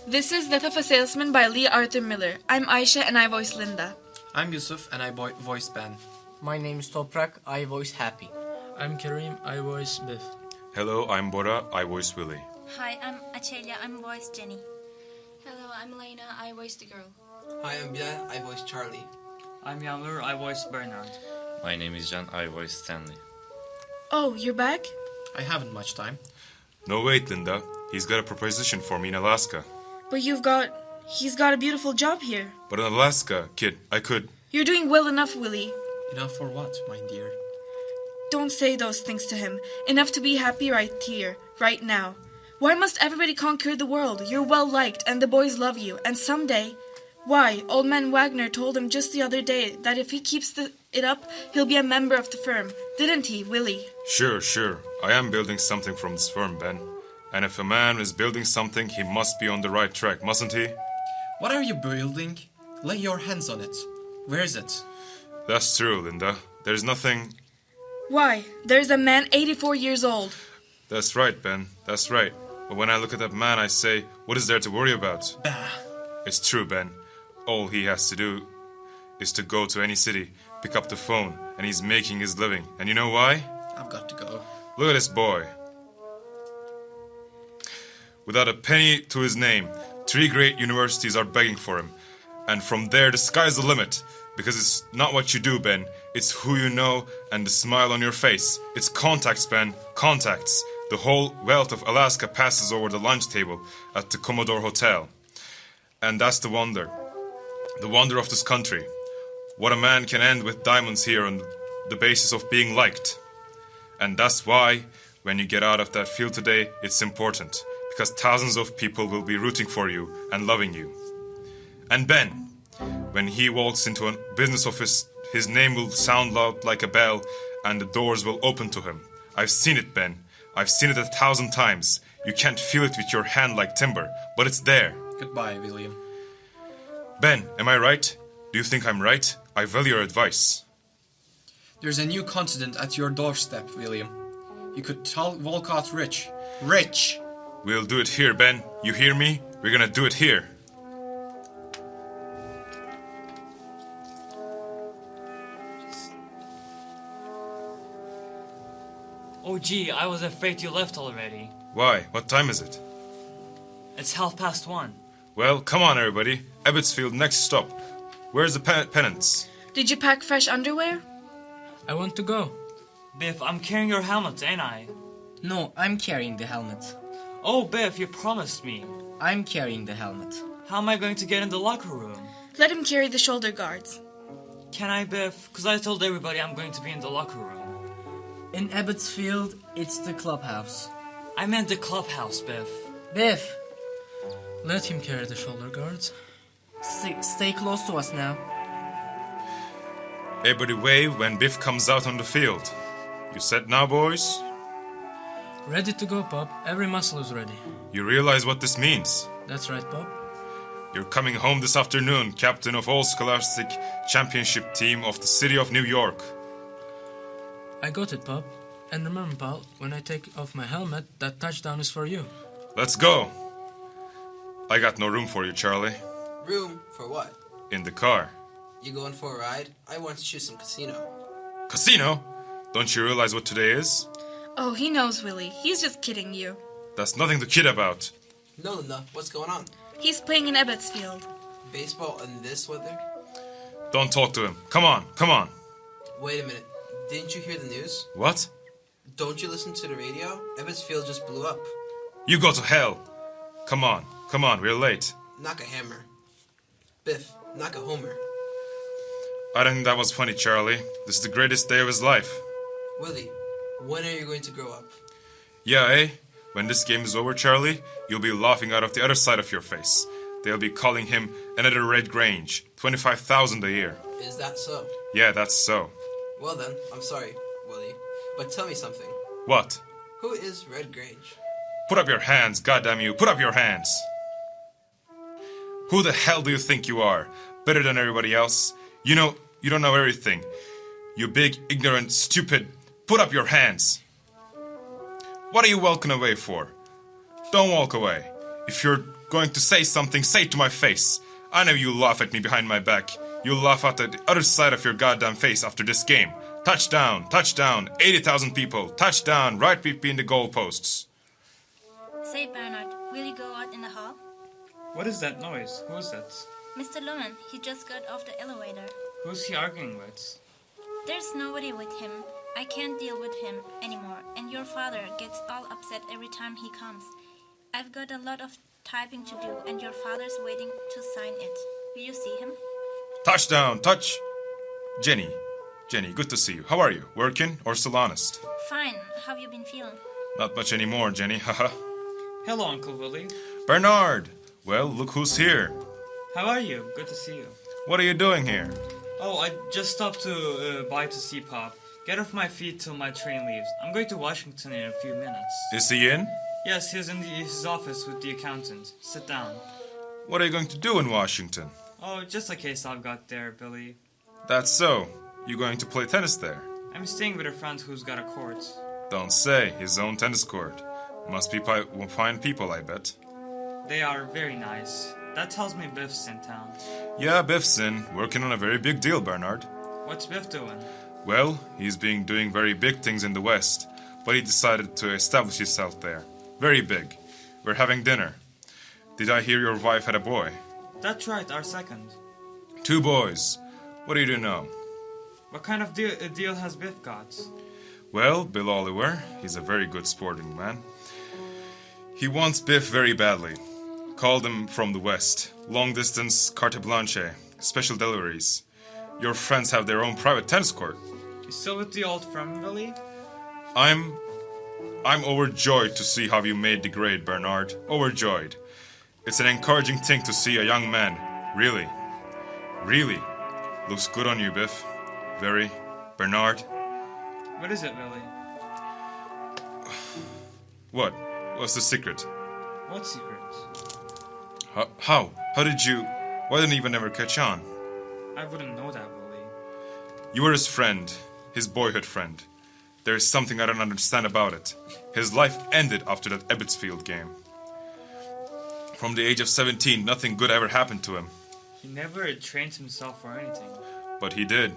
This is Death of a Salesman by Arthur Miller. I'm Aisha and I voice Linda. I'm Yusuf and I voice Ben. My name is Toprak, I voice Happy. I'm Karim, I voice Biff. Hello, I'm Bora, I voice Willy. Hi, I'm Acelia, I'm voice Jenny. Hello, I'm Elena, I voice the girl. Hi, I'm Bia, I voice Charlie. I'm Yağmur, I voice Bernard. My name is Jan, I voice Stanley. Oh, you're back? I haven't much time. No, wait, Linda. He's got a proposition for me in Alaska. But he's got a beautiful job here. But in Alaska, kid, I could... You're doing well enough, Willie. Enough for what, my dear? Don't say those things to him. Enough to be happy right here, right now. Why must everybody conquer the world? You're well liked and the boys love you. And someday... Why, old man Wagner told him just the other day that if he keeps it up, he'll be a member of the firm. Didn't he, Willie? Sure. I am building something from this firm, Ben. And if a man is building something, he must be on the right track, mustn't he? What are you building? Lay your hands on it. Where is it? That's true, Linda. There's nothing... Why? There's a man 84 years old. That's right, Ben. That's right. But when I look at that man, I say, what is there to worry about? Bah. It's true, Ben. All he has to do is to go to any city, pick up the phone, and he's making his living. And you know why? I've got to go. Look at this boy. Without a penny to his name, 3 great universities are begging for him. And from there, the sky's the limit. Because it's not what you do, Ben. It's who you know and the smile on your face. It's contacts, Ben. Contacts. The whole wealth of Alaska passes over the lunch table at the Commodore Hotel. And that's the wonder. The wonder of this country. What a man can end with diamonds here on the basis of being liked. And that's why, when you get out of that field today, it's important. Because thousands of people will be rooting for you and loving you. And Ben, when he walks into a business office, his name will sound loud like a bell and the doors will open to him. I've seen it, Ben. I've seen it 1,000 times. You can't feel it with your hand like timber, but it's there. Goodbye, William. Ben, am I right? Do you think I'm right? I value your advice. There's a new continent at your doorstep, William. You could walk out rich. Rich! We'll do it here, Ben. You hear me? We're gonna do it here. Oh gee, I was afraid you left already. Why? What time is it? It's 1:30. Well, come on everybody. Abbotsfield, next stop. Where's the pennants? Did you pack fresh underwear? I want to go. Biff, I'm carrying your helmet, ain't I? No, I'm carrying the helmet. Oh, Biff, you promised me. I'm carrying the helmet. How am I going to get in the locker room? Let him carry the shoulder guards. Can I, Biff? Because I told everybody I'm going to be in the locker room. In Abbotsfield, it's the clubhouse. I meant the clubhouse, Biff. Biff, Let him carry the shoulder guards. stay close to us now. Everybody wave when Biff comes out on the field. You set now, boys? Ready to go, Bob. Every muscle is ready. You realize what this means? That's right, Bob. You're coming home this afternoon, captain of all scholastic championship team of the city of New York. I got it, Bob. And remember, pal, when I take off my helmet, that touchdown is for you. Let's go. I got no room for you, Charlie. Room? For what? In the car. You going for a ride? I want to choose some casino. Casino? Don't you realize what today is? Oh, he knows, Willie. He's just kidding you. That's nothing to kid about. No, Linda, what's going on? He's playing in Abbotsfield. Baseball in this weather? Don't talk to him. Come on, come on. Wait a minute. Didn't you hear the news? What? Don't you listen to the radio? Abbotsfield just blew up. You go to hell. Come on, we're late. Knock a hammer. Biff, knock a homer. I don't think that was funny, Charlie. This is the greatest day of his life. Willie, when are you going to grow up? Yeah, eh? When this game is over, Charlie, you'll be laughing out of the other side of your face. They'll be calling him another Red Grange. 25,000 a year. Is that so? Yeah, that's so. Well then, I'm sorry, Willie. But tell me something. What? Who is Red Grange? Put up your hands, goddamn you. Put up your hands. Who the hell do you think you are? Better than everybody else? You don't know everything. You big, ignorant, stupid. Put up your hands. What are you walking away for? Don't walk away. If you're going to say something, say it to my face. I know you laugh at me behind my back. You'll laugh at the other side of your goddamn face after this game. Touchdown, touchdown, 80,000 people. Touchdown, right between the goalposts. Say, Bernard, will you go out in the hall? What is that noise? Who is that? Mr. Lumen, he just got off the elevator. Who's he arguing with? There's nobody with him. I can't deal with him anymore, and your father gets all upset every time he comes. I've got a lot of typing to do, and your father's waiting to sign it. Will you see him? Touchdown, touch. Jenny, good to see you. How are you? Working or still honest? Fine. How have you been feeling? Not much anymore, Jenny, haha. Hello, Uncle Willie. Bernard, well, look who's here. How are you? Good to see you. What are you doing here? Oh, I just stopped to by to see Pop. Get off my feet till my train leaves. I'm going to Washington in a few minutes. Is he in? Yes, he's in his office with the accountant. Sit down. What are you going to do in Washington? Oh, just a case I've got there, Billy. That's so. You going to play tennis there? I'm staying with a friend who's got a court. Don't say. His own tennis court. Must be fine people, I bet. They are very nice. That tells me Biff's in town. Yeah, Biff's in. Working on a very big deal, Bernard. What's Biff doing? Well, he's been doing very big things in the West, but he decided to establish himself there. Very big. We're having dinner. Did I hear your wife had a boy? That's right, our second. 2 boys. What do you know? What kind of deal has Biff got? Well, Bill Oliver, he's a very good sporting man. He wants Biff very badly. Called him from the West. Long distance, carte blanche, special deliveries. Your friends have their own private tennis court. You still with the old firm, Billy? I'm overjoyed to see how you made the grade, Bernard. Overjoyed. It's an encouraging thing to see a young man. Really. Looks good on you, Biff. Very. Bernard. What is it, Billy? What? What's the secret? What secret? How? How did you... Why didn't you even ever catch on? I wouldn't know that, Billy. You were his friend. His boyhood friend. There is something I don't understand about it. His life ended after that Ebbetsfield game. From the age of 17, nothing good ever happened to him. He never trained himself for anything. But he did.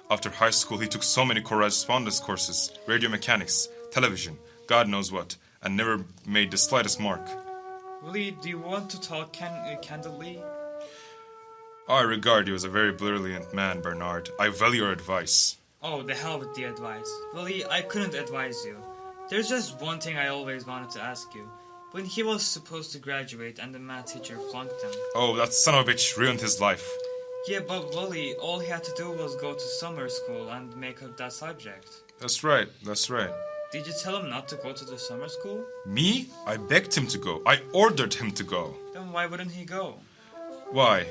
After high school, he took so many correspondence courses, radio mechanics, television, God knows what, and never made the slightest mark. Willie, do you want to talk candidly? I regard you as a very brilliant man, Bernard. I value your advice. Oh, the hell with the advice. Willie, I couldn't advise you. There's just one thing I always wanted to ask you. When he was supposed to graduate and the math teacher flunked him. Oh, that son of a bitch ruined his life. Yeah, but Willie, all he had to do was go to summer school and make up that subject. That's right. Did you tell him not to go to the summer school? Me? I begged him to go. I ordered him to go. Then why wouldn't he go? Why?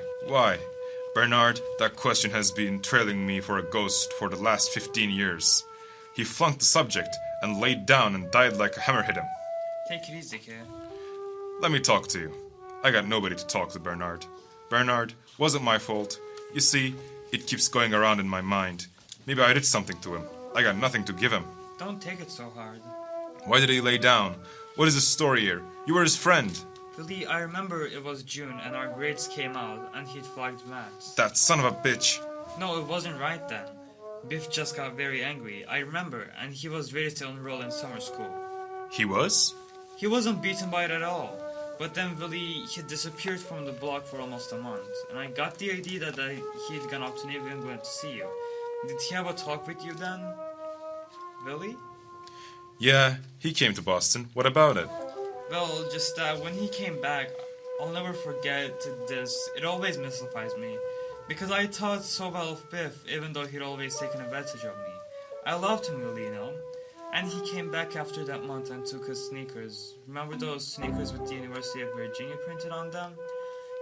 Bernard, that question has been trailing me for a ghost for the last 15 years. He flunked the subject and laid down and died like a hammer hit him. Take it easy, kid. Let me talk to you. I got nobody to talk to, Bernard. Bernard, wasn't my fault. You see, it keeps going around in my mind. Maybe I did something to him. I got nothing to give him. Don't take it so hard. Why did he lay down? What is the story here? You were his friend. Billy, I remember it was June and our grades came out and he'd flagged maths. That son of a bitch. No, it wasn't right then. Biff just got very angry, I remember, and he was ready to enroll in summer school. He was? He wasn't beaten by it at all. But then Billy, he disappeared from the block for almost a month, and I got the idea that he'd gone up to New England to see you. Did he have a talk with you then? Billy? Yeah, he came to Boston. What about it? Well, just that when he came back, I'll never forget this. It always mystifies me. Because I thought so well of Biff, even though he'd always taken advantage of me. I loved him, really, you know. And he came back after that month and took his sneakers. Remember those sneakers with the University of Virginia printed on them?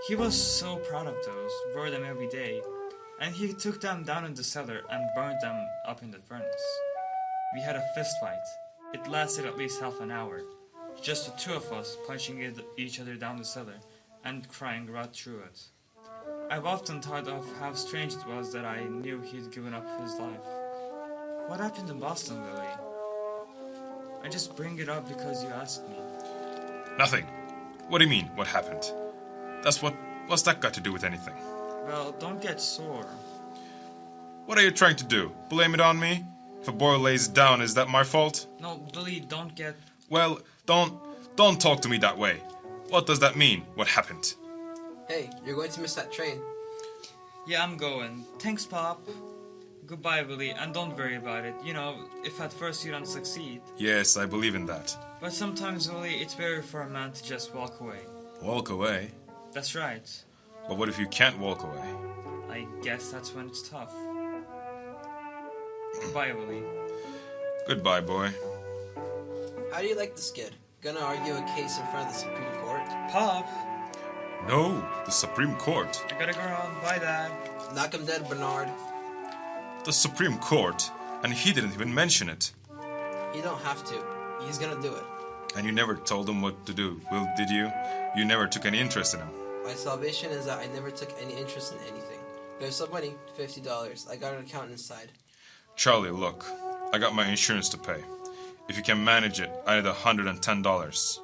He was so proud of those, wore them every day. And he took them down in the cellar and burned them up in the furnace. We had a fist fight. It lasted at least half an hour. Just the two of us punching each other down the cellar and crying right through it. I've often thought of how strange it was that I knew he'd given up his life. What happened in Boston, Willie? I just bring it up because you asked me. Nothing. What do you mean, what happened? What's that got to do with anything? Well, don't get sore. What are you trying to do? Blame it on me? If a boy lays down, is that my fault? No, Billy, don't get... Well, don't talk to me that way. What does that mean? What happened? Hey, you're going to miss that train. Yeah, I'm going. Thanks, Pop. Goodbye, Billy, and don't worry about it. You know, if at first you don't succeed. Yes, I believe in that. But sometimes, Billy, it's better for a man to just walk away. Walk away? That's right. But what if you can't walk away? I guess that's when it's tough. Goodbye, Billy. Goodbye, boy. How do you like this kid? Gonna argue a case in front of the Supreme Court? Pop! No, the Supreme Court. I gotta go on. Bye, Dad. Knock him dead, Bernard. The Supreme Court? And he didn't even mention it. You don't have to. He's gonna do it. And you never told him what to do, Will, did you? You never took any interest in him. My salvation is that I never took any interest in anything. There's some money, $50. I got an account inside. Charlie, look. I got my insurance to pay. If you can manage it, I need $110.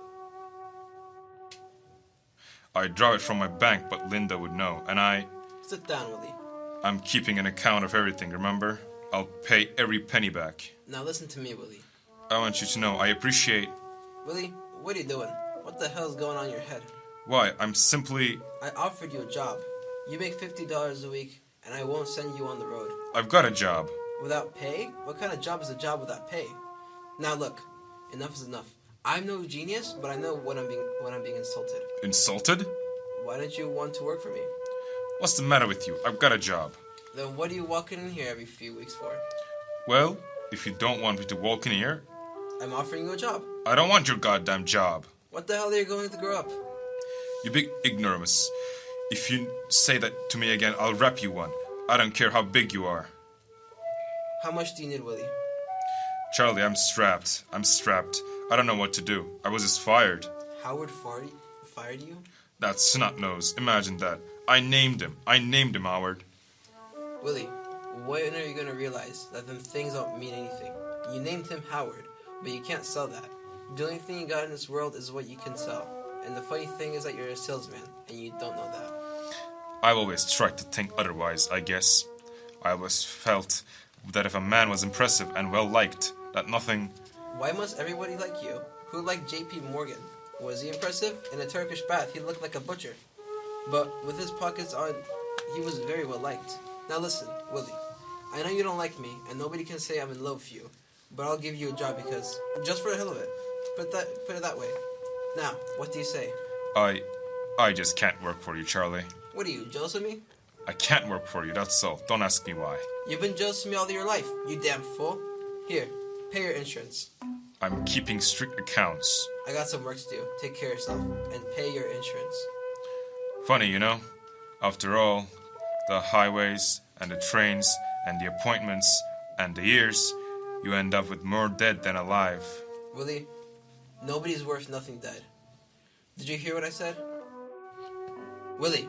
I draw it from my bank, but Linda would know, and Sit down, Willie. I'm keeping an account of everything, remember? I'll pay every penny back. Now listen to me, Willie. I want you to know I appreciate... Willie, what are you doing? What the hell's going on in your head? Why? I'm simply... I offered you a job. You make $50 a week, and I won't send you on the road. I've got a job. Without pay? What kind of job is a job without pay? Now look, enough is enough. I'm no genius, but I know when I'm being insulted. Insulted? Why don't you want to work for me? What's the matter with you? I've got a job. Then what are you walking in here every few weeks for? Well, if you don't want me to walk in here... I'm offering you a job. I don't want your goddamn job. What the hell are you going to grow up? You big ignoramus. If you say that to me again, I'll rap you one. I don't care how big you are. How much do you need, Willie? Charlie, I'm strapped. I don't know what to do. I was just fired. Howard fired you? That snot-nose. Imagine that. I named him, Howard. Willie, when are you going to realize that them things don't mean anything? You named him Howard, but you can't sell that. The only thing you got in this world is what you can sell. And the funny thing is that you're a salesman, and you don't know that. I've always tried to think otherwise, I guess. I always felt that if a man was impressive and well-liked, that nothing... Why must everybody like you? Who liked J.P. Morgan? Was he impressive? In a Turkish bath, he looked like a butcher. But with his pockets on, he was very well-liked. Now listen, Willie. I know you don't like me, and nobody can say I'm in love with you. But I'll give you a job because... Just for the hell of it. Put it that way. Now, what do you say? I just can't work for you, Charlie. What are you, jealous of me? I can't work for you, that's all. Don't ask me why. You've been jealous of me all your life, you damn fool. Here, pay your insurance. I'm keeping strict accounts. I got some work to do. Take care of yourself and pay your insurance. Funny, you know? After all, the highways and the trains and the appointments and the years, you end up with more dead than alive. Willie, nobody's worth nothing dead. Did you hear what I said? Willie.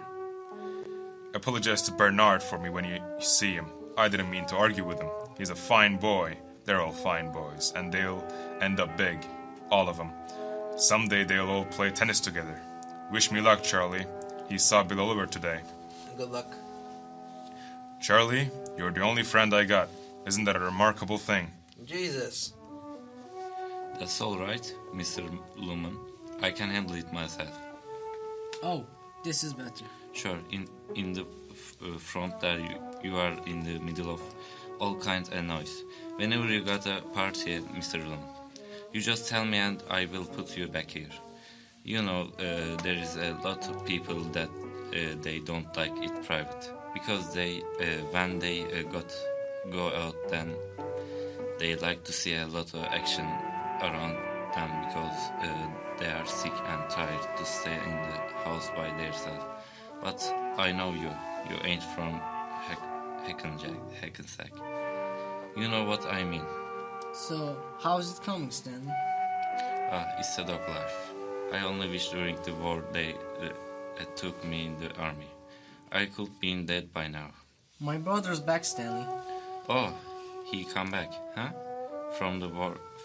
Apologize to Bernard for me when you see him. I didn't mean to argue with him. He's a fine boy. They're all fine boys, and they'll end up big. All of them. Someday they'll all play tennis together. Wish me luck, Charlie. He saw Bill Oliver today. Good luck. Charlie, you're the only friend I got. Isn't that a remarkable thing? Jesus. That's all right, Mr. Lumen. I can handle it myself. Oh, this is better. Sure, in the front there you are in the middle of all kinds of noise. Whenever you got a party, Mr. Lumen, you just tell me and I will put you back here. You know, there is a lot of people that they don't like it private. Because they, when they go out, then they like to see a lot of action around them because they are sick and tired to stay in the house by themselves. But I know you ain't from Hackensack. You know what I mean. So, how is it coming, Stanley? It's a dog life. I only wish during the war they took me in the army. I could be dead by now. My brother's back, Stanley. Oh, he come back, huh? From the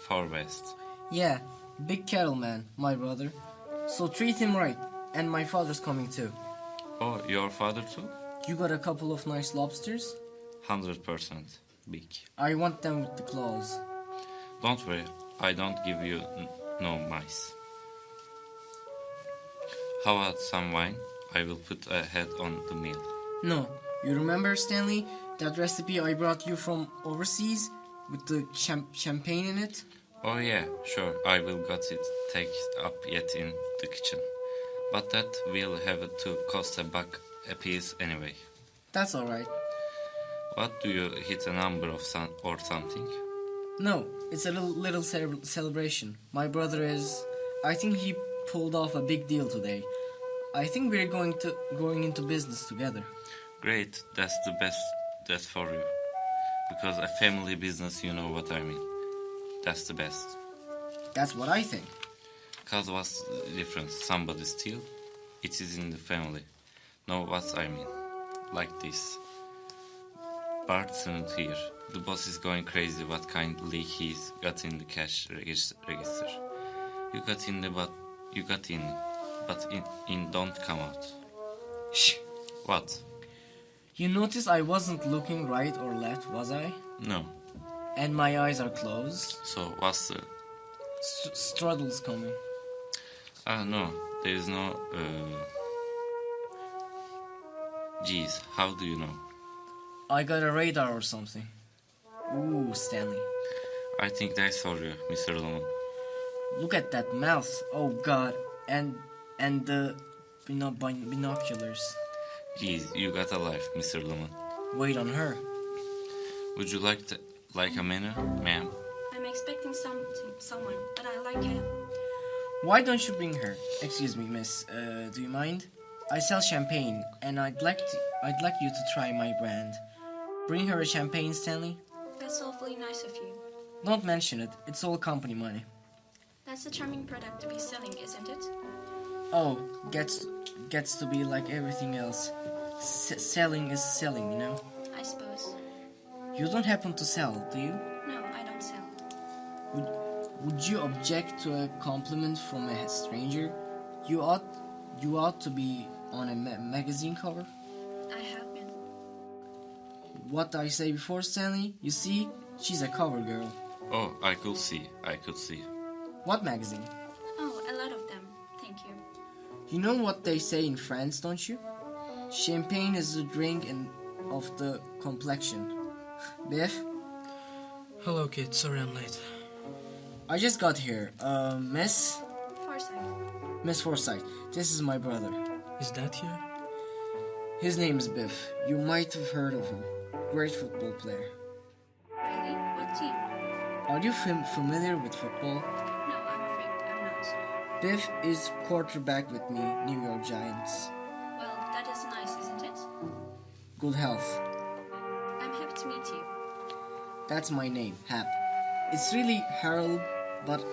far west. Yeah, big cattle man, my brother. So treat him right. And my father's coming too. Oh, your father too? You got a couple of nice lobsters? 100% big. I want them with the claws. Don't worry, I don't give you no mice. How about some wine? I will put a head on the meal. No. You remember, Stanley, that recipe I brought you from overseas with the champagne in it? Oh yeah, sure, I will got it take up yet in the kitchen. But that will have to cost $1 a piece anyway. That's alright. What do you hit a number of or something? No, it's a little celebration. My brother is... I think he pulled off a big deal today. I think we're going into business together. Great, that's the best, that's for you. Because a family business, you know what I mean. That's the best. That's what I think. Cause what's the difference? Somebody steal? It is in the family. Know what I mean? Like this. Bart's here. The boss is going crazy what kind leak he's got in the cash register. You got in, but in don't come out. Shh. What? You notice I wasn't looking right or left, was I? No. And my eyes are closed. So what's the... Struddle's coming. No. There is no... Geez, how do you know? I got a radar or something. Ooh, Stanley. I think that's for you, Mr. Lemon. Look at that mouth. Oh, God. And the binoculars. Geez, you got a life, Mr. Lemon. Wait on her. Would you like a menu, ma'am? I'm expecting someone, but I like it. Why don't you bring her? Excuse me, miss. Do you mind? I sell champagne, and I'd like you to try my brand. Bring her a champagne, Stanley. That's awfully nice of you. Don't mention it. It's all company money. That's a charming product to be selling, isn't it? Oh, gets to be like everything else. Selling is selling, you know. I suppose. You don't happen to sell, do you? No, I don't sell. Would you object to a compliment from a stranger? You ought to be on a magazine cover. I have been. What I say before, Stanley? You see, she's a cover girl. Oh, I could see. What magazine? Oh, a lot of them. Thank you. You know what they say in France, don't you? Champagne is the drink of the complexion. Biff? Hello, kid. Sorry I'm late. I just got here. Miss Forsyth. This is my brother. Is that here? His name is Biff. You might have heard of him. Great football player. Really? What team? Are you familiar with football? No, I'm afraid I'm not. Biff is quarterback with me, New York Giants. Well, that is nice, isn't it? Good health. I'm happy to meet you. That's my name, Hap. It's really Harold, but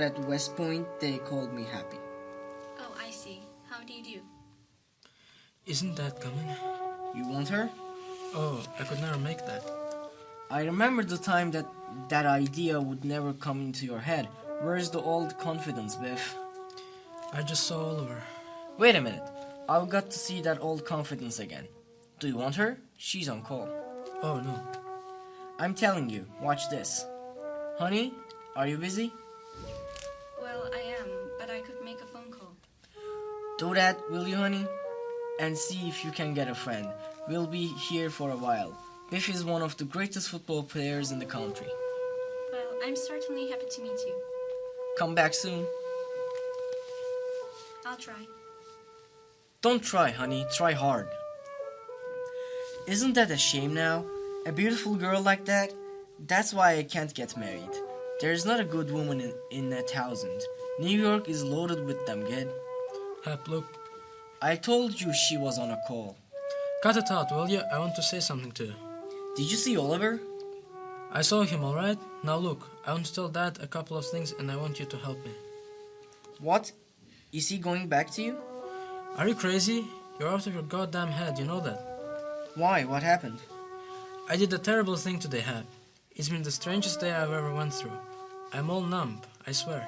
at West Point they called me Happy. Oh, I see. How do you do? Isn't that coming? You want her? Oh, I could never make that. I remember the time that idea would never come into your head. Where's the old confidence, Biff? I just saw Oliver. Wait a minute. I've got to see that old confidence again. Do you want her? She's on call. Oh, no. I'm telling you, watch this. Honey, are you busy? Well, I am, but I could make a phone call. Do that, will you, honey? And see if you can get a friend. We'll be here for a while. Biff is one of the greatest football players in the country. Well, I'm certainly happy to meet you. Come back soon. I'll try. Don't try, honey. Try hard. Isn't that a shame now? A beautiful girl like that? That's why I can't get married. There's not a good woman in 1,000. New York is loaded with them, kid. Hap, look. I told you she was on a call. Cut it out, will you? I want to say something to you. Did you see Oliver? I saw him, alright? Now look, I want to tell Dad a couple of things and I want you to help me. What? Is he going back to you? Are you crazy? You're out of your goddamn head, you know that. Why? What happened? I did a terrible thing today, Hap. It's been the strangest day I've ever went through. I'm all numb, I swear.